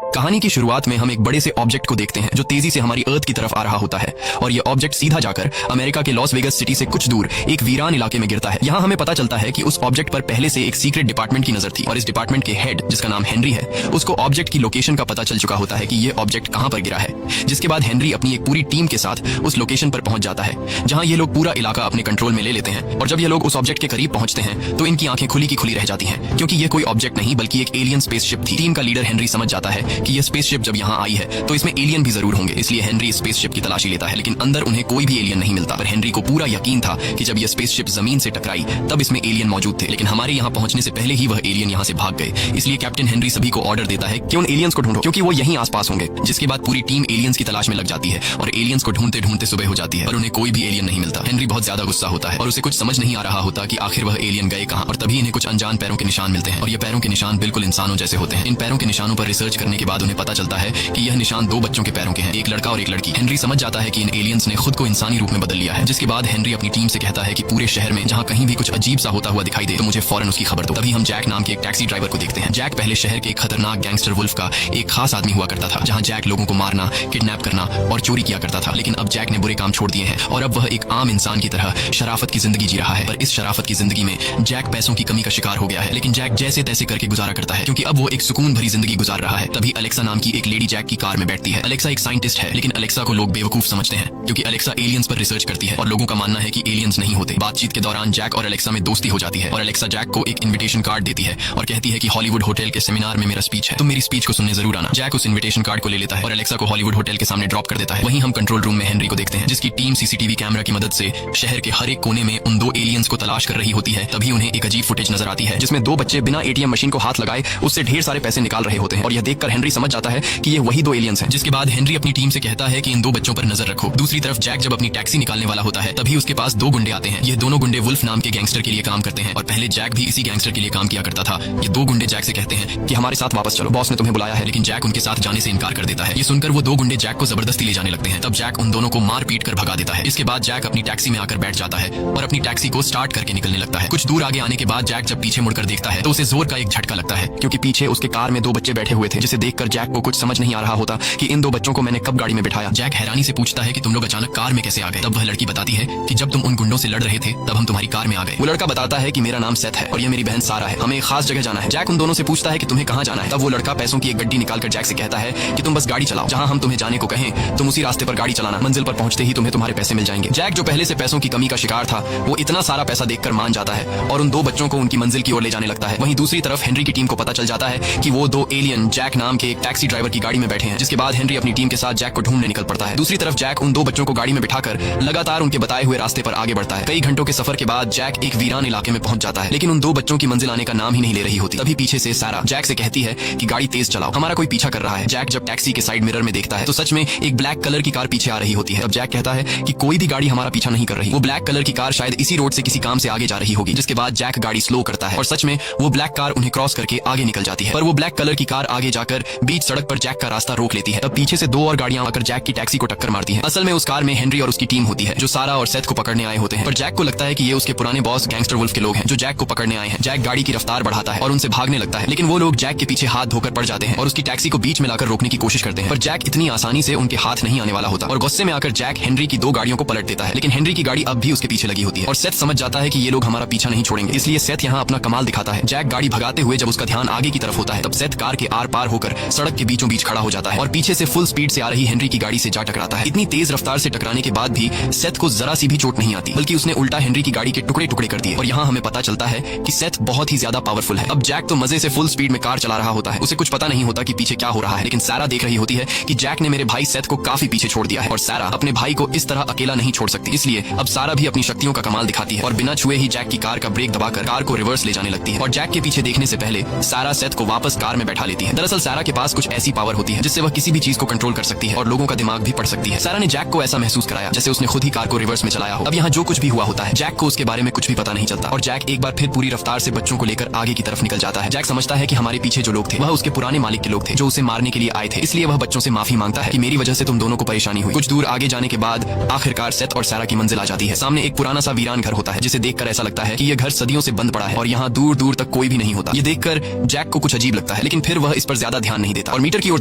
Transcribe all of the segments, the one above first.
कहानी की शुरुआत में हम एक बड़े से ऑब्जेक्ट को देखते हैं जो तेजी से हमारी अर्थ की तरफ आ रहा होता है और ये ऑब्जेक्ट सीधा जाकर अमेरिका के लॉस वेगस सिटी से कुछ दूर एक वीरान इलाके में गिरता है। यहाँ हमें पता चलता है कि उस ऑब्जेक्ट पर पहले से एक सीक्रेट डिपार्टमेंट की नजर थी और इस डिपार्टमेंट के हेड, जिसका नाम हेनरी है, उसको ऑब्जेक्ट की लोकेशन का पता चल चुका होता है कि ये ऑब्जेक्ट कहाँ पर गिरा है। जिसके बाद हेनरी अपनी एक पूरी टीम के साथ उस लोकेशन पर पहुंच जाता है जहाँ ये लोग पूरा इलाका अपने कंट्रोल में ले लेते हैं। और जब ये लोग उस ऑब्जेक्ट के करीब पहुंचते हैं तो इनकी आंखें खुली की खुली रह जाती हैं, क्योंकि ये कोई ऑब्जेक्ट नहीं बल्कि एक एलियन स्पेसशिप थी। टीम का लीडर हेनरी समझ जाता है कि ये स्पेसशिप जब यहाँ आई है तो इसमें एलियन भी जरूर होंगे, इसलिए हेनरी स्पेसशिप की तलाशी लेता है। लेकिन अंदर उन्हें कोई भी एलियन नहीं मिलता। पर हेनरी को पूरा यकीन था कि जब यह स्पेसशिप जमीन से टकराई तब इसमें एलियन मौजूद थे, लेकिन हमारे यहाँ पहुंचने से पहले ही वह एलियन यहाँ से भाग गए। इसलिए कैप्टन हेनरी सभी को ऑर्डर देता है कि उन एलियंस को ढूंढो, क्योंकि वो यहीं आसपास होंगे। जिसके बाद पूरी टीम एलियंस की तलाश में लग जाती है और एलियंस को ढूंढते ढूंढते सुबह हो जाती है और उन्हें कोई भी एलियन नहीं मिलता। हेनरी बहुत ज्यादा गुस्सा होता है और उसे कुछ समझ नहीं आ रहा होता कि आखिर वह एलियन गए कहाँ। और तभी इन्हें कुछ अनजान पैरों के निशान मिलते हैं और ये पैरों के निशान बिल्कुल इंसानों जैसे होते हैं। इन पैरों के निशानों पर रिसर्च करने के बाद उन्हें पता चलता है कि यह निशान दो बच्चों के पैरों के हैं, एक लड़का और एक लड़की। हेनरी समझ जाता है कि इन एलियंस ने खुद को इंसानी रूप में बदल लिया है। जिसके बाद हेनरी अपनी टीम से कहता है कि पूरे शहर में जहाँ कहीं भी कुछ अजीब सा होता हुआ दिखाई दे तो मुझे फौरन उसकी खबर दो। तभी हम जैक नाम के एक टैक्सी ड्राइवर को देखते हैं। जैक पहले शहर के एक खतरनाक गैंगस्टर वुल्फ का एक खास आदमी हुआ करता था, जहाँ जैक लोगों को मारना, किडनैप करना और चोरी किया करता था। लेकिन अब जैक ने बुरे काम छोड़ दिए हैं और अब वह एक आम इंसान की तरह शराफत की जिंदगी जी रहा है। पर इस शराफत की जिंदगी में जैक पैसों की कमी का शिकार हो गया है, लेकिन जैक जैसे तैसे करके गुजारा करता है, क्योंकि अब वो एक सुकून भरी जिंदगी गुजार रहा है। तभी अलेक्सा नाम की एक लेडी जैक की कार में बैठती है। अलेक्सा एक साइंटिस्ट है, लेकिन अलेक्सा को लोग बेवकूफ समझते हैं क्योंकि अलेक्सा एलियंस पर रिसर्च करती है और लोगों का मानना है कि एलियंस नहीं होते। बातचीत के दौरान जैक और अलेक्सा में दोस्ती हो जाती है और अलेक्सा जैक को एक इन्विटेशन कार्ड देती है और कहती है कि हॉलीवुड होटल के सेमिनार में मेरा स्पीच है, तुम मेरी स्पीच को सुनने जरूर आना। जैक उस इन्विटेशन कार्ड को ले लेता है और अलेक्सा को हॉलीवुड होटल के सामने ड्रॉप कर देता है। वहीं हम कंट्रोल रूम में हेनरी को देखते हैं, जिसकी टीम सीसीटीवी कैमरा की मदद से शहर के हर एक कोने में उन दो एलियंस को तलाश कर रही होती है। तभी उन्हें एक अजीब फुटेज नजर आती है जिसमें दो बच्चे बिना एटीएम मशीन को हाथ लगाए उससे ढेर सारे पैसे निकाल रहे होते हैं और यह देखकर हेनरी समझ जाता है कि ये वही दो एलियंस हैं। जिसके बाद हेनरी अपनी टीम से कहता है कि इन दो बच्चों पर नजर रखो। दूसरी तरफ जैक जब अपनी टैक्सी निकालने वाला होता है तभी उसके पास दो गुंडे आते हैं। ये दोनों गुंडे वुल्फ नाम के गैंगस्टर के लिए काम करते हैं और पहले जैक भी इसी गैंगस्टर के लिए काम किया करता था। ये दो गुंडे जैक से कहते हैं कि हमारे साथ वापस चलो, बॉस ने तुम्हें बुलाया है, लेकिन जैक उनके साथ जाने से इनकार कर देता है। ये सुनकर वो दो गुंडे जैक को जबरदस्ती ले जाने लगते हैं। तब जैक उन दोनों को मार पीट कर भगा देता है। इसके बाद जैक अपनी टैक्सी में आकर बैठ जाता है और अपनी टैक्सी को स्टार्ट करके निकलने लगता है। कुछ दूर आगे आने के बाद जैक जब पीछे मुड़कर देखता है तो उसे जोर का एक झटका लगता है, क्योंकि पीछे उसके कार में दो बच्चे बैठे हुए थे, जिसे देखकर जैक को कुछ समझ नहीं आ रहा होता कि इन दो बच्चों को मैंने कब गाड़ी में बिठाया। जैक हैरानी से पूछता है कि तुम लोग अचानक कार में कैसे आ गए। तब वह लड़की बताती है कि जब तुम उन गुंडों से लड़ रहे थे तब हम तुम्हारी कार में आ गए। वो लड़का बताता है कि मेरा नाम सेथ है और ये मेरी बहन सारा है, हमें एक खास जगह जाना है। जैक उन दोनों से पूछता है कि तुम्हें कहाँ जाना है। तब वो लड़का पैसों की एक गड्डी निकालकर जैक से कहता है कि तुम बस गाड़ी चलाओ, जहाँ हम तुम्हें जाने को कहें तुम उसी रास्ते पर गाड़ी चलाना, मंजिल पर पहुंचते ही तुम्हें तुम्हारे पैसे मिल जाएंगे। जैक जो पहले से पैसों की कमी का शिकार था वो इतना सारा पैसा देखकर मान जाता है और उन दो बच्चों को उनकी मंजिल की ओर ले जाने लगता है। वहीं दूसरी तरफ हेनरी की टीम को पता चल जाता है कि वो दो एलियन जैक नाम के एक टैक्सी ड्राइवर की गाड़ी में बैठे हैं। जिसके बाद हेनरी अपनी टीम के साथ जैक को ढूंढने निकल पड़ता है। दूसरी तरफ जैक उन दो बच्चों को गाड़ी में बिठाकर लगातार उनके बताए हुए रास्ते पर आगे बढ़ता है। कई घंटों के सफर के बाद जैक एक वीरान इलाके में पहुंच जाता है, लेकिन उन दो बच्चों की मंजिल आने का नाम ही नहीं ले रही होती। तभी पीछे से सारा जैक से कहती है कि गाड़ी तेज चलाओ, हमारा कोई पीछा कर रहा है। जैक जब टैक्सी के साइड मिरर में देखता है तो सच में एक ब्लैक कलर की कार पीछे आ रही होती है। तब जैक कहता है कि कोई भी गाड़ी हमारा पीछा नहीं कर रही, वो ब्लैक कलर की कार शायद इसी रोड से किसी काम से आगे जा रही होगी। जिसके बाद जैक गाड़ी स्लो करता है और सच में वो ब्लैक कार उन्हें क्रॉस करके आगे निकल जाती है। पर वो ब्लैक कलर की कार आगे जाकर बीच सड़क पर जैक का रास्ता रोक लेती है। तब पीछे से दो और गाड़ियां आकर जैक की टैक्सी को टक्कर मारती हैं। असल में उस कार में हेनरी और उसकी टीम होती है जो सारा और सेथ को पकड़ने आए होते हैं। पर जैक को लगता है कि ये उसके पुराने बॉस गैंगस्टर वुल्फ के लोग हैं जो जैक को पकड़ने आए हैं। जैक गाड़ी की रफ्तार बढ़ाता है और उनसे भागने लगता है, लेकिन वो लोग जैक के पीछे हाथ धोकर पड़ जाते हैं और उसकी टैक्सी को बीच में लाकर रोकने की कोशिश करते हैं। पर जैक इतनी आसानी से उनके हाथ नहीं आने वाला होता और गुस्से में आकर जैक हेनरी की दो गाड़ियों को पलट देता है, लेकिन हेनरी की गाड़ी अब भी उसके पीछे लगी होती है और सेथ समझ जाता है कि ये लोग हमारा पीछा नहीं छोड़ेंगे। इसलिए सेथ यहाँ अपना कमाल दिखाता है। जैक गाड़ी भगाते हुए जब उसका ध्यान आगे की तरफ होता है तब सेथ कार के आर पार होकर सड़क के बीचों बीच खड़ा हो जाता है और पीछे से फुल स्पीड से आ रही हेनरी की गाड़ी से जा टकराता है। इतनी तेज रफ्तार से टकराने के बाद भी सेथ को जरा सी भी चोट नहीं आती, बल्कि उसने उल्टा हेनरी की गाड़ी के टुकड़े टुकड़े कर दिए। और यहाँ हमें पता चलता है कि सेथ बहुत ही ज्यादा पावरफुल है। अब जैक तो मजे से फुल स्पीड में कार चला रहा होता है, उसे कुछ पता नहीं होता कि पीछे क्या हो रहा है, लेकिन सारा देख रही होती है कि जैक ने मेरे भाई सेथ को काफी पीछे छोड़ दिया है और सारा अपने भाई को इस तरह अकेला नहीं छोड़ सकती। इसलिए अब सारा भी अपनी शक्तियों का कमाल दिखाती है और बिना छुए ही जैक की कार का ब्रेक दबाकर कार को रिवर्स ले जाने लगती है और जैक के पीछे देखने से पहले सारा सेथ को वापस कार में बैठा लेती है। दरअसल सारा के पास कुछ ऐसी पावर होती है जिससे वह किसी भी चीज को कंट्रोल कर सकती है और लोगों का दिमाग भी पढ़ सकती है। सारा ने जैक को ऐसा महसूस कराया जैसे उसने खुद ही कार को रिवर्स में चलाया हो। अब यहाँ जो कुछ भी हुआ होता है जैक को उसके बारे में कुछ भी पता नहीं चलता और जैक एक बार फिर पूरी रफ्तार से बच्चों को लेकर आगे की तरफ निकल जाता है। जैक समझता है कि हमारे पीछे जो लोग थे वह उसके पुराने मालिक के लोग थे जो उसे मारने के लिए आए थे, इसलिए वह बच्चों से माफी मांगता है कि मेरी वजह से तुम दोनों को परेशानी हुई। कुछ दूर आगे जाने के बाद आखिरकार सेथ और सारा की मंजिल आ जाती है। सामने एक पुराना सा वीरान घर होता है जिसे देखकर ऐसा लगता है कि यह घर सदियों से बंद पड़ा है और यहाँ दूर दूर तक कोई भी नहीं होता। ये देखकर जैक को कुछ अजीब लगता है, लेकिन फिर वह इस पर ज्यादा ध्यान नहीं देता और मीटर की ओर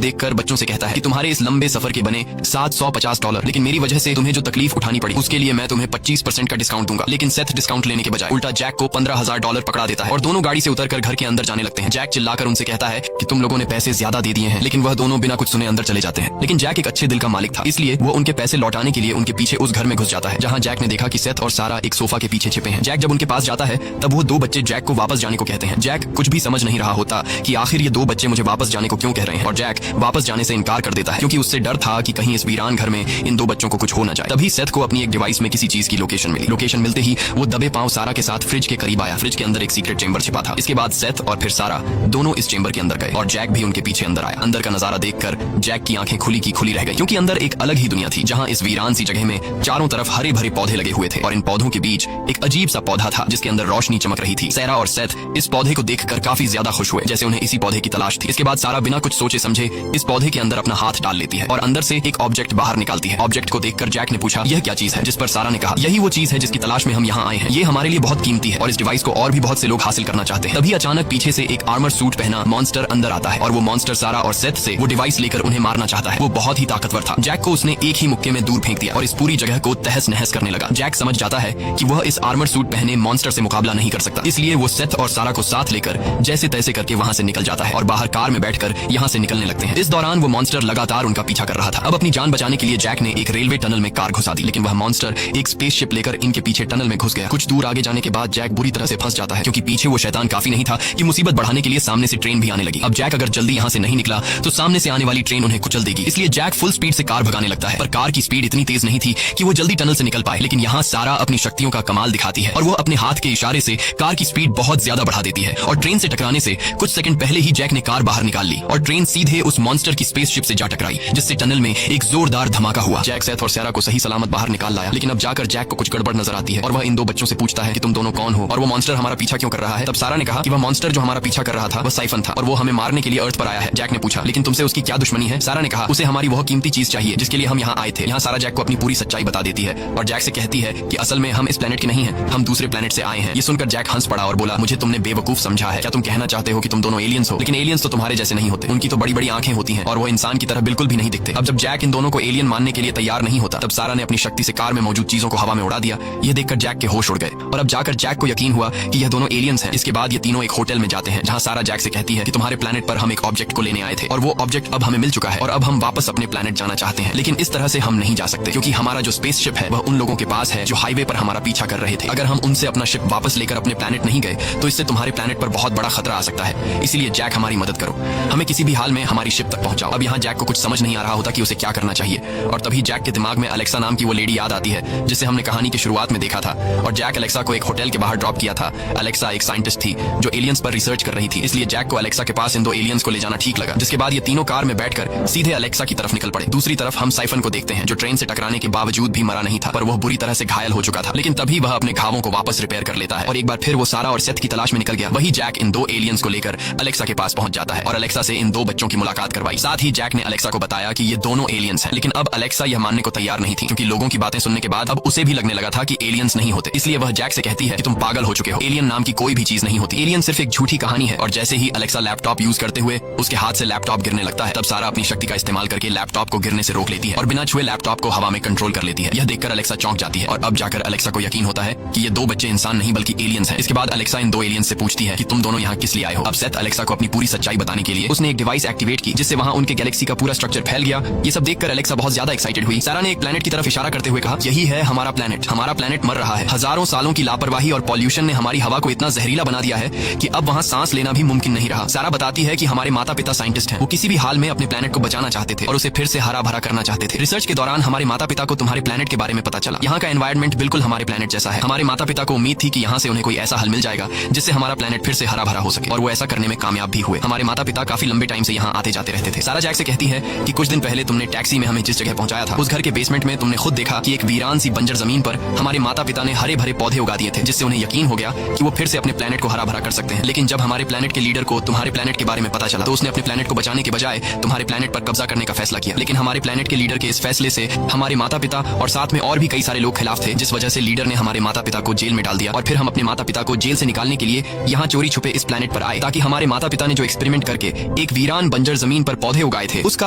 देखकर बच्चों से कहता है कि तुम्हारे इस लंबे सफर के बने $750, लेकिन मेरी वजह से तुम्हें जो तकलीफ उठानी पड़ी उसके लिए मैं तुम्हें 25% का डिस्काउंट दूंगा। लेकिन सेथ डिस्काउंट लेने के बजाय उल्टा जैक को $15,000 पकड़ा देता है और दोनों गाड़ी से उतरकर घर के अंदर जाने लगते हैं। जैक चिल्लाकर उनसे कहता है कि तुम लोगों ने पैसे ज्यादा दे दिए हैं, लेकिन वह दोनों बिना कुछ सुने अंदर चले जाते हैं। लेकिन जैक एक अच्छे दिल का मालिक था, इसलिए वो उनके पैसे लौटाने के लिए उनके पीछे उस घर में घुस जाता है जहाँ जैक ने देखा कि सेथ और सारा एक सोफा के पीछे छिपे हैं। जैक जब उनके पास जाता है तब वो दो बच्चे जैक को वापस जाने को कहते हैं। जैक कुछ भी समझ नहीं रहा होता कि आखिर ये दो बच्चे मुझे वापस जाने को क्यों कह रहे हैं और जैक वापस जाने से इनकार कर देता है क्योंकि उससे डर था कि कहीं इस वीरान घर में इन दो बच्चों को कुछ हो न जाए। तभी सेथ को अपनी एक डिवाइस में किसी चीज की लोकेशन मिली। लोकेशन मिलते ही वो दबे पांव सारा के साथ फ्रिज के करीब आया। फ्रिज के अंदर एक सीक्रेट चेंबर छिपा था। इसके बाद सेथ और फिर सारा दोनों इस चेंबर के अंदर गए और जैक भी उनके पीछे अंदर आया। अंदर का नजारा देखकर जैक की आंखें खुली की खुली रह गई क्योंकि अंदर एक अलग ही दुनिया थी जहां इस वीरान सी जगह में चारों तरफ हरे भरे पौधे लगे हुए थे और इन पौधों के बीच एक अजीब सा पौधा था जिसके अंदर रोशनी चमक रही थी। सारा और सेथ इस पौधे को देखकर काफी ज्यादा खुश हुए जैसे उन्हें इसी पौधे की तलाश थी। इसके बाद सारा बिना कुछ सोचे समझे इस पौधे के अंदर अपना हाथ डाल लेती है और अंदर से एक ऑब्जेक्ट बाहर निकालती है। ऑब्जेक्ट को देखकर जैक ने पूछा यह क्या चीज है, जिस पर सारा ने कहा यही वो चीज है जिसकी तलाश में हम यहाँ आए हैं। ये हमारे लिए बहुत कीमती है और इस डिवाइस को और भी बहुत से लोग हासिल करना चाहते हैं। तभी अचानक पीछे से एक आर्मर सूट पहना मॉन्स्टर अंदर आता है और वो मॉन्स्टर सारा और सेथ से वो डिवाइस लेकर उन्हें मारना चाहता है। वो बहुत ही ताकतवर था। जैक को उसने एक ही मुक्के में दूर फेंक दिया और इस पूरी जगह को तहस नहस करने लगा। जैक समझ जाता है कि वह इस आर्मर सूट पहने मॉन्स्टर से मुकाबला नहीं कर सकता, इसलिए वो सेथ और सारा को साथ लेकर जैसे तैसे करके वहां से निकल जाता है और बाहर कार में बैठकर यहाँ से निकलने लगते हैं। इस दौरान वो मॉन्स्टर लगातार उनका पीछा कर रहा था। अब अपनी जान बचाने के लिए जैक ने एक रेलवे टनल में कार घुसा दी, लेकिन वह मॉन्स्टर एक स्पेसशिप लेकर इनके पीछे टनल में घुस गया। कुछ दूर आगे जाने के बाद जैक बुरी तरह से फंस जाता है क्योंकि पीछे वो शैतान काफी नहीं था कि मुसीबत बढ़ाने के लिए सामने से ट्रेन भी आने लगी। अब जैक अगर जल्दी यहाँ से नहीं निकला तो सामने से आने वाली ट्रेन उन्हें कुचल देगी, इसलिए जैक फुल स्पीड से कार भगाने लगता है। पर कार की स्पीड इतनी तेज नहीं थी कि वो जल्दी टनल से निकल पाए। लेकिन यहाँ सारा अपनी शक्तियों का कमाल दिखाती है और वो अपने हाथ के इशारे से कार की स्पीड बहुत ज्यादा बढ़ा देती है और ट्रेन से टकराने से कुछ सेकंड पहले ही जैक ने कार बाहर निकाल ली और ट्रेन सीधे उस मॉन्स्टर की स्पेसशिप से जा टकराई, जिससे टनल में एक जोरदार धमाका हुआ। जैक सेथ और सारा को सही सलामत बाहर निकाल लाया, लेकिन अब जाकर जैक को कुछ गड़बड़ नजर आती है और वह इन दो बच्चों से पूछता है कि तुम दोनों कौन हो और वो मॉन्स्टर हमारा पीछा क्यों कर रहा है। तब सारा ने कहा कि वह मॉन्स्टर जो हमारा पीछा कर रहा था वह साइफन था और वो हमें मारने के लिए अर्थ पर आया है। जैक ने पूछा लेकिन तुमसे उसकी क्या दुश्मनी है। सारा ने कहा उसे हमारी वह कीमती चीज चाहिए जिसके लिए हम यहाँ आए थे। यहाँ सारा जैक को अपनी पूरी सच्चाई बता देती है और जैक से कहती है कि असल में हम इस प्लेनेट के नहीं हैं, हम दूसरे प्लेनेट से आए हैं। ये सुनकर जैक हंस पड़ा और बोला मुझे तुमने बेवकूफ समझा है। क्या तुम कहना चाहते हो कि तुम दोनों एलियंस हो? लेकिन एलियंस तो तुम्हारे जैसे नहीं होते, उनकी तो बड़ी बड़ी आंखें होती हैं और वो इंसान की तरह बिल्कुल भी नहीं दिखते। अब जब जैक इन दोनों को एलियन मानने के लिए तैयार नहीं होता तब सारा ने अपनी शक्ति से कार में मौजूद चीजों को हवा में उड़ा दिया। यह देखकर जैक के होश उड़ गए और अब जाकर जैक को यकीन हुआ कि यह दोनों एलियंस हैं। इसके बाद ये तीनों एक होटल में जाते हैं जहाँ सारा जैक से कहती है कि तुम्हारे प्लेनेट पर हम एक ऑब्जेक्ट को लेने आए थे और वो ऑब्जेक्ट अब हमें मिल चुका है और अब हम वापस अपने प्लेनेट जाना चाहते हैं, लेकिन इस तरह से हम नहीं जा सकते क्योंकि हमारा जो स्पेसशिप है वह उन लोगों के पास है जो हाईवे पर हमारा पीछा कर रहे थे। अगर हम उनसे अपना शिप वापस लेकर अपने प्लेनेट नहीं गए तो इससे तुम्हारे प्लेनेट पर बहुत बड़ा खतरा आ सकता है, इसलिए जैक हमारी मदद करो, हमें किसी भी हाल में हमारी शिप तक पहुंचाओ। अब यहाँ जैक को कुछ समझ नहीं आ रहा होता कि उसे क्या करना चाहिए और तभी जैक के दिमाग में अलेक्सा नाम की वो लेडी याद आती है जिसे हमने कहानी की शुरुआत में देखा था और जैक अलेक्सा को एक होटल के बाहर ड्रॉप किया था। अलेक्सा एक साइंटिस्ट थी जो एलियंस पर रिसर्च कर रही थी, इसलिए जैक को अलेक्सा के पास इन दो एलियंस को ले जाना ठीक लगा। जिसके बाद ये तीनों कार में बैठकर सीधे अलेक्सा की तरफ निकल पड़े। दूसरी तरफ हम साइफन को देखते हैं जो ट्रेन से टकराने के बावजूद भी मरा नहीं था, पर वह बुरी तरह से घायल हो चुका था, लेकिन तभी वह अपने घावों को वापस रिपेयर कर लेता है और एक बार फिर वो सारा और सेथ की तलाश में निकल गया। वही जैक इन दो एलियंस को लेकर अलेक्सा के पास पहुंच जाता है और अलेक्सा से इन दो बच्चों की मुलाकात करवाई। साथ ही जैक ने अलेक्सा को बताया कि ये दोनों एलियंस हैं, लेकिन अब अलेक्सा यह मानने को तैयार नहीं थी क्योंकि लोगों की बातें सुनने के बाद अब उसे भी लगने लगा था कि एलियंस नहीं होते। इसलिए वह जैक से कहती है कि तुम पागल हो चुके हो, एलियन नाम की कोई भी चीज नहीं होती, एलियन सिर्फ एक झूठी कहानी है। और जैसे ही अलेक्सा लैपटॉप यूज करते हुए उसके हाथ से लैपटॉप गिरने लगता है तब सारा अपनी शक्ति का इस्तेमाल करके लैपटॉप को गिरने से रोक लेती है और बिना छुए लैपटॉप को हवा में कंट्रोल कर लेती है। यह देखकर अलेक्सा चौंक जाती है और अब जाकर अलेक्सा को यकीन होता है कि ये दो बच्चे इंसान नहीं बल्कि एलियंस हैं। इसके बाद अलेक्सा इन दो एलियंस से पूछती है कि तुम दोनों यहाँ किस लिए आए हो। अब सेथ अलेक्सा को अपनी पूरी सच्चाई बताने के लिए उसने एक डिवाइस एक्टिवेट की जिससे वहाँ उनके गैलेक्सी का पूरा स्ट्रक्चर फैल गया। ये सब देखकर अलेक्सा बहुत ज्यादा एक्साइटेड हुई। सारा ने एक प्लेनेट की तरफ इशारा करते हुए कहा यही है हमारा प्लेनेट, हमारा प्लेनेट मर रहा है। हजारों सालों की लापरवाही और पॉल्यूशन ने हमारी हवा को इतना जहरीला बना दिया है कि अब वहाँ सांस लेना भी मुमकिन नहीं रहा। सारा बताती है कि हमारे माता पिता साइंटिस्ट हैं, वो किसी भी हाल में अपने प्लेनेट को बचाना चाहते थे और उसे फिर से हरा भरा करना चाहते थे। रिसर्च के दौरान हमारे माता पिता को तुम्हारे प्लेनेट के बारे में पता चला। यहाँ का एनवायरनमेंट बिल्कुल हमारे प्लेनेट जैसा है। हमारे माता पिता को उम्मीद थी कि यहाँ से उन्हें कोई ऐसा हल मिल जाएगा जिससे हमारा प्लेनेट फिर से हरा भरा हो सके और वो ऐसा करने में कामयाब भी हुए। हमारे माता पिता काफी लंबे टाइम से यहाँ आते जाते रहते थे। सारा जैक से कहती है कि कुछ दिन पहले तुमने टैक्सी में हमें जिस जगह पहुंचाया था उस घर के बेसमेंट में तुमने खुद देखा कि एक वीरान सी बंजर जमीन पर हमारे माता पिता ने हरे भरे पौधे उगा दिए थे जिससे उन्हें यकीन हो गया कि वो फिर से अपने प्लेनेट को हरा भरा कर सकते हैं। लेकिन जब हमारे प्लेनेट के लीडर को तुम्हारे प्लेनेट के बारे में पता चला तो उसने अपने प्लेनेट को बचाने के बजाय तुम्हारे प्लेनेट पर कब्जा करने का फैसला किया। लेकिन हमारे प्लेनेट के लीडर के इस फैसले से हमारे माता पिता और साथ में और भी कई सारे लोग खिलाफ थे, जिस वजह से लीडर ने हमारे माता पिता को जेल में डाल दिया और फिर हम अपने माता पिता को जेल से निकालने के लिए यहाँ चोरी छुपे इस प्लेनेट पर आए ताकि हमारे माता पिता ने जो एक्सपेरिमेंट करके एक वीरान बंजर जमीन पर पौधे उगाए थे, उसका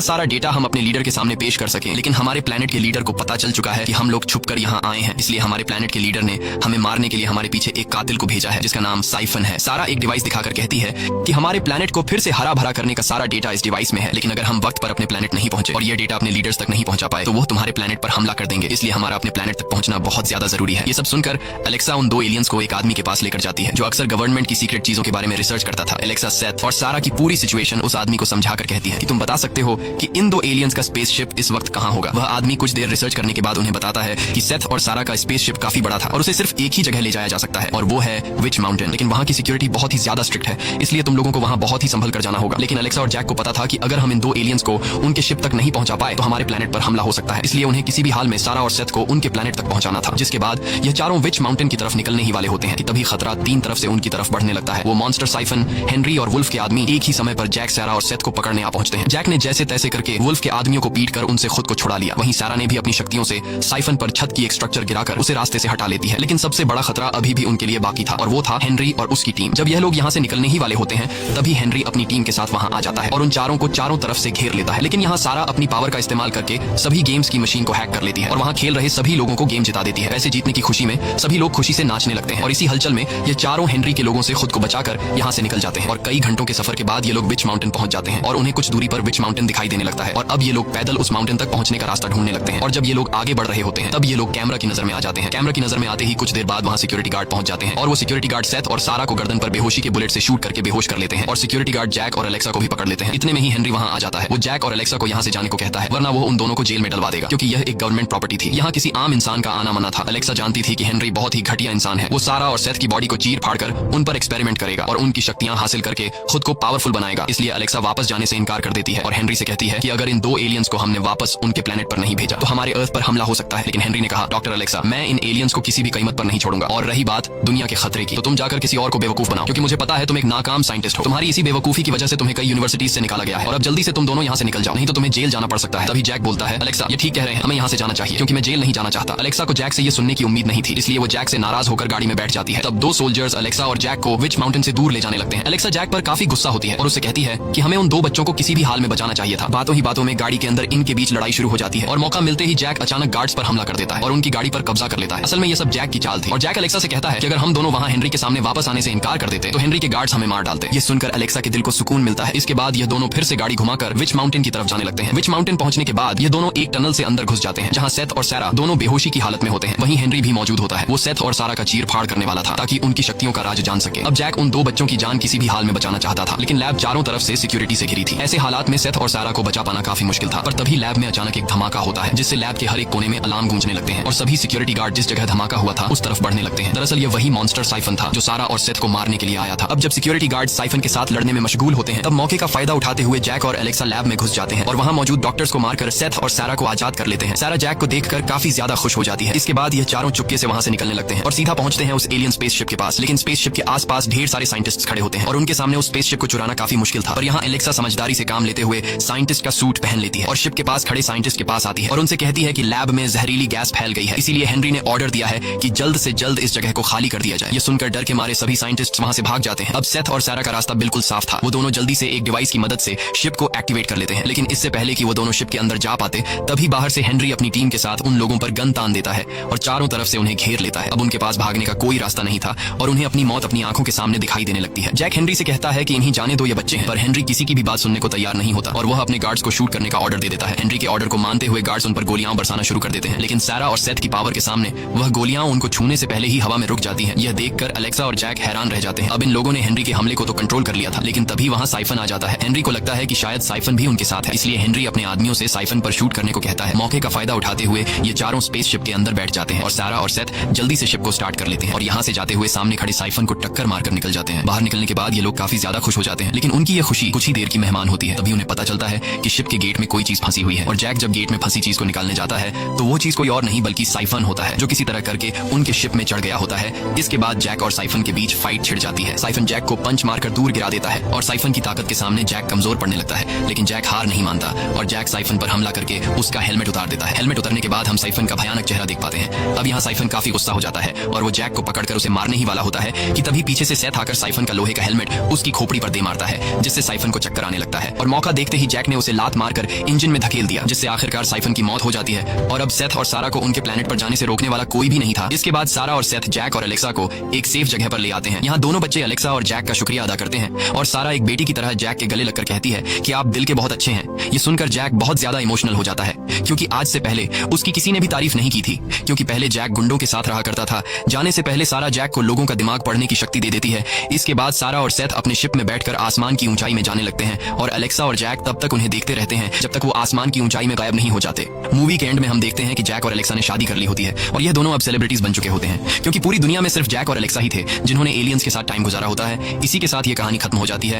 सारा डेटा हम अपने लीडर के सामने पेश कर सके। लेकिन हमारे प्लेनेट के लीडर को पता चल चुका है कि हम लोग छुपकर यहाँ आए हैं, इसलिए हमारे प्लेनेट के लीडर ने हमें मारने के लिए हमारे पीछे एक कातिल को भेजा है जिसका नाम साइफन है। सारा एक डिवाइस दिखाकर कहती है कि हमारे प्लेनेट को फिर से हरा भरा करने का सारा डेटा इस डिवाइस में है, लेकिन अगर हम वक्त पर अपने प्लेनेट नहीं पहुंचे और ये डेटा अपने लीडर्स तक नहीं पहुंचा पाए तो वो तुम्हारे प्लेनेट पर हमला कर देंगे, इसलिए हमारा अपने प्लेनेट तक पहुंचना बहुत ज्यादा जरूरी है। ये सब सुनकर एलेक्सा उन दो एलियंस को एक आदमी के पास लेकर जाती है जो अक्सर गवर्नमेंट की सीक्रेट चीजों के बारे में रिसर्च करता था। एलेक्सा सेथ और सारा की पूरी सिचुएशन उस आदमी को समझाकर कहती है कि तुम बता सकते हो कि इन दो एलियंस का स्पेसशिप इस वक्त कहां होगा। वह आदमी कुछ देर रिसर्च करने के बाद उन्हें बताता है कि सेथ और सारा का स्पेसशिप काफी बड़ा था और उसे सिर्फ एक ही जगह ले जाया जा सकता है और वो है विच माउंटेन, लेकिन वहां की सिक्योरिटी बहुत ही ज्यादा स्ट्रिक्ट है, इसलिए तुम लोगों को वहां बहुत ही संभल कर जाना होगा। लेकिन एलेक्सा और जैक को पता था कि अगर हम इन दो एलियंस को उनके शिप तक नहीं पहुंचा पाए तो हमारे प्लेनेट पर हमला हो सकता है, इसलिए उन्हें किसी भी हाल में सारा और सेथ को उनके प्लेनेट तक पहुंचाना था। जिसके बाद यह चारों विच माउंटेन की तरफ निकलने ही वाले होते हैं कि तभी खतरा तीन तरफ से उनकी तरफ बढ़ने लगता है। वो मॉन्स्टर साइफन, हेनरी और वुल्फ के आदमी एक ही समय पर जैक, सारा और सेथ को पकड़ने आ पहुंचते हैं। जैक ने जैसे तैसे करके वुल्फ के आदमियों को पीट कर उनसे खुद को छुड़ा लिया। वहीं सारा ने भी अपनी शक्तियों से साइफन पर छत की एक स्ट्रक्चर गिराकर उसे रास्ते से हटा लेती है। लेकिन सबसे बड़ा खतरा अभी भी उनके लिए बाकी था और वो था हेनरी और उसकी टीम। जब यह लोग यहाँ से निकलने ही वाले होते हैं तभी हेनरी अपनी टीम के साथ वहाँ आ जाता है और उन चारों को चारों तरफ से घेर लेता है। लेकिन यहाँ सारा अपनी पावर का इस्तेमाल करके सभी गेम्स की मशीन को हैक कर लेती है और वहाँ खेल रहे सभी लोगों को गेम जिता देती है। ऐसे जीतने की खुशी में सभी लोग खुशी से नाचने लगते हैं और इसी हलचल में ये चारों हेनरी के लोगों से खुद को बचाकर यहाँ से निकल जाते हैं और कई घंटों के सफर के बाद ये लोग विच माउंटेन पहुंच जाते हैं और उन्हें कुछ दूरी पर विच माउंटेन दिखाई देने लगता है और अब ये लोग पैदल उस माउंटेन तक पहुंचने का रास्ता ढूंढने लगते हैं। और जब ये लोग आगे बढ़ रहे होते हैं तब ये लोग कैमरा की नजर में आ जाते हैं। कैमरा की नजर में आते ही कुछ देर बाद वहाँ सिक्योरिटी गार्ड पहुंच जाते हैं और वो सिक्योरिटी गार्ड सेथ और सारा को गर्दन पर बेहोशी के बुलेट से शूट करके बेहोश कर लेते हैं और सिक्योरिटी गार्ड जैक और एलेक्सा को भी पकड़ लेते हैं। इतने में ही हेनरी वहाँ आ जाता है। वो जैक और एलेक्सा को यहाँ से जाने को कहता है वरना वो उन दोनों को जेल में डलवा देगा, क्योंकि यह एक गवर्नमेंट प्रॉपर्टी थी, यहाँ किसी आम इंसान का आना मना था। एलेक्सा जानती थी कि हेनरी बहुत ही घटिया इंसान है। वो सारा और सेथ की बॉडी को चीर फाड़ कर उन पर एक्सपेरिमेंट करेगा और उनकी शक्तियां हासिल करके खुद को पावरफुल बनाएगा, इसलिए एलेक्सा वापस जाने से इनकार कर देती है और हेनरी से कहती है कि अगर इन दो एलियंस को हमने वापस उनके प्लेनेट पर नहीं भेजा तो हमारे अर्थ पर हमला हो सकता है। लेकिन हेनरी ने कहा डॉक्टर एलेक्सा, मैं इन एलियंस को किसी भी कीमत पर नहीं छोड़ूंगा और रही बात दुनिया के खतरे की तो तुम जाकर किसी और को बेवकूफ बनाओ, क्योंकि मुझे पता है तुम एक नाकाम साइंटिस्ट हो। तुम्हारी इसी बेवकूफी की वजह से तुम्हें कई यूनिवर्सिटीज से निकाला गया है और अब जल्दी से तुम दोनों यहाँ से निकल जाओ, नहीं तो तुम्हें जेल जाना पड़ सकता है। तभी जैक बोलता है एलेक्सा ये ठीक कह रहे हैं, हमें यहाँ से जाना चाहिए क्योंकि मैं जेल नहीं जाना चाहता। एलेक्सा को जैक से ये सुनने की उम्मीद नहीं थी, इसलिए वो जैक से नाराज होकर गाड़ी में बैठ जाती है। तब दो सोल्जर्स एलेक्सा और जैक को विच माउंटेन से दूर ले जाने लगते हैं। एलेक्सा जैक पर काफी गुस्सा होती है और उससे कहती है कि हमें उन दो बच्चों को किसी भी हाल में बचाना चाहिए था। बातों ही बातों में गाड़ी के अंदर इनके बीच लड़ाई शुरू हो जाती है और मौका मिलते ही जैक अचानक गार्ड्स पर हमला कर देता है और उनकी गाड़ी पर कब्जा कर लेता है। असल में ये सब जैक की चाल थी और जैक एलेक्सा से कहता है कि अगर हम दोनों वहाँ हेनरी के सामने वापस आने से इनकार कर देते तो हेनरी के गार्ड्स हमें मार डालते। ये सुनकर एलेक्सा के दिल को सुकून मिलता है। इसके बाद ये दोनों फिर से गाड़ी घुमाकर विच माउंटेन की तरफ जाने लगते हैं। विच माउंटेन पहुंचने के बाद ये दोनों एक टनल से अंदर घुस जाते हैं जहाँ सेथ और सारा दोनों बेहोशी की हालत में होते हैं। वहीं हेनरी भी मौजूद होता है। वो सेथ और सारा का चीर फाड़ करने वाला था ताकि उनकी शक्तियों का राज जान सके। अब जैक उन दो बच्चों की जान किसी भी हाल में बचाना चाहता था, लेकिन लैब चारों तरफ से सिक्योरिटी से घिरी थी। ऐसे हालात में सेथ और सारा को बचा पाना काफी मुश्किल था। पर तभी लैब में अचानक एक धमाका होता है जिससे लैब के हर एक कोने में अलार्म गूंजने लगते हैं और सभी सिक्योरिटी गार्ड जिस जगह धमाका हुआ था उस तरफ बढ़ने लगते हैं। दरअसल ये वही मॉन्स्टर साइफन था जो सारा और सेथ को मारने के लिए आया था। अब जब सिक्योरिटी गार्ड साइफन के साथ लड़ने में मशगूल होते हैं तब मौके का फायदा उठाते हुए जैक और एलेक्सा लैब में घुस जाते हैं और वहाँ मौजूद डॉक्टर्स को मारकर सेथ और सारा को आजाद कर लेते हैं। सारा जैक को देखकर काफी ज्यादा खुश हो जाती है। इसके बाद ये चारों चुपके से वहाँ से निकलने लगते हैं और सीधा पहुंचते हैं उस एलियन स्पेसशिप के पास। लेकिन स्पेसशिप के आसपास ढेर सारे साइंटिस्ट्स खड़े होते हैं और उनके सामने उस स्पेसशिप को चुराना काफी मुश्किल था। पर यहाँ एलेक्सा समझदारी से काम लेते हुए साइंटिस्ट का सूट पहन लेती है और शिप के पास खड़े साइंटिस्ट के पास आती है और उनसे कहती है कि लैब में जहरीली गैस फैल गई है, इसीलिए हेनरी ने ऑर्डर दिया है कि जल्द से जल्द इस जगह को खाली कर दिया जाए। ये सुनकर डर के मारे सभी साइंटिस्ट वहाँ से भाग जाते हैं। अब सेथ और सारा का रास्ता बिल्कुल साफ था। वो दोनों जल्दी से एक डिवाइस की मदद से शिप को एक्टिवेट कर लेते हैं, लेकिन इससे पहले कि वो दोनों शिप के अंदर जा पाते तभी बाहर से हेनरी अपनी टीम के साथ उन लोगों पर गन तान देता है और चारों तरफ से उन्हें घेर लेता है। अब उनके पास भागने का कोई रास्ता नहीं था और उन्हें अपनी मौत अपनी आंखों के सामने दिखाई देने लगती है। जैक हेनरी से कहता है कि इन्हीं जाने दो, ये बच्चे हैं, पर हेनरी किसी की भी बात सुनने को तैयार नहीं होता और वह अपने गार्ड्स को शूट करने का ऑर्डर दे देता है। हेनरी के ऑर्डर को मानते हुए गार्ड्स उन पर गोलियां बरसाना शुरू कर देते हैं, लेकिन सारा और सेथ की पावर के सामने वह गोलियां उनको छूने से पहले ही हवा में रुक जाती हैं। यह देखकर एलेक्सा और जैक हैरान रह जाते हैं। अब इन लोगों ने हेनरी के हमले को तो कंट्रोल कर लिया था, लेकिन तभी वहाँ साइफन आ जाता है। हेनरी को लगता है कि शायद साइफन भी उनके साथ है, इसलिए हेनरी अपने आदमियों से साइफन पर शूट करने को कहता है। मौके का फायदा उठाते हुए ये चारों स्पेसशिप के अंदर बैठ जाते हैं और सारा और सेथ जल्दी से शिप को स्टार्ट कर लेते हैं और यहाँ से जाते हुए सामने खड़े साइफन को टक्कर मारकर निकल जाते हैं। बाहर निकलने के बाद ये लोग काफी ज्यादा खुश हो जाते हैं, लेकिन उनकी ये खुशी कुछ ही देर की मेहमान होती है। तभी उन्हें पता चलता है कि शिप के गेट में कोई चीज फंसी हुई है और जैक जब गेट में फंसी चीज को निकालने जाता है तो वो चीज कोई और नहीं बल्कि साइफन होता है जो किसी तरह करके उनके शिप में चढ़ गया होता है। इसके बाद जैक और साइफन के बीच फाइट छिड़ जाती है। साइफन जैक को पंच मारकर दूर गिरा देता है और साइफन की ताकत के सामने जैक कमजोर पड़ने लगता है, लेकिन जैक हार नहीं मानता और जैक साइफन पर हमला करके उसका हेलमेट उतार देता है। हेलमेट उतरने के बाद हम साइफन का भयानक चेहरा देख पाते हैं। अब यहाँ साइफन काफी गुस्सा हो जाता है और वो जैक को पकड़कर उसे मारने ही वाला होता है कि तभी पीछे से सेथ आकर साइफन का लोहे का हेलमेट उसकी खोपड़ी पर दे मारता है, जिससे जिससे साइफन को चक्कर आने लगता है और मौका देखते ही जैक ने उसे लात मारकर इंजन में धकेल दिया, जिससे आखिरकार साइफन की मौत हो जाती है। और अब सेथ और सारा को उनके प्लेनेट पर जाने से रोकने वाला कोई भी नहीं था। इसके बाद सारा और सेथ जैक और अलेक्सा को एक सेफ जगह पर ले आते हैं। यहाँ दोनों बच्चे अलेक्सा और जैक का शुक्रिया अदा करते हैं और सारा एक बेटी की तरह जैक के गले लगकर कहती है कि आप दिल के बहुत अच्छे हैं। ये सुनकर जैक बहुत ज्यादा इमोशनल हो जाता है, क्योंकि आज से पहले उसकी किसी ने भी तारीफ नहीं की थी, क्योंकि पहले जैक गुंडों के साथ रहा करता था। जाने से पहले सारा जैक को लोगों का दिमाग पढ़ने की शक्ति दे देती है। इसके बाद सारा और सेथ अपने शिप में बैठकर आसमान की ऊंचाई में जाने लगते हैं और अलेक्सा और जैक तब तक उन्हें देखते रहते हैं जब तक वो आसमान की ऊंचाई में गायब नहीं हो जाते। मूवी के एंड में हम देखते हैं कि जैक और अलेक्सा ने शादी कर ली होती है और यह दोनों अब सेलिब्रिटीज बन चुके होते हैं, क्योंकि पूरी दुनिया में सिर्फ जैक और अलेक्सा ही थे जिन्होंने एलियंस के साथ टाइम गुजारा होता है। इसी के साथ ये कहानी खत्म हो जाती है।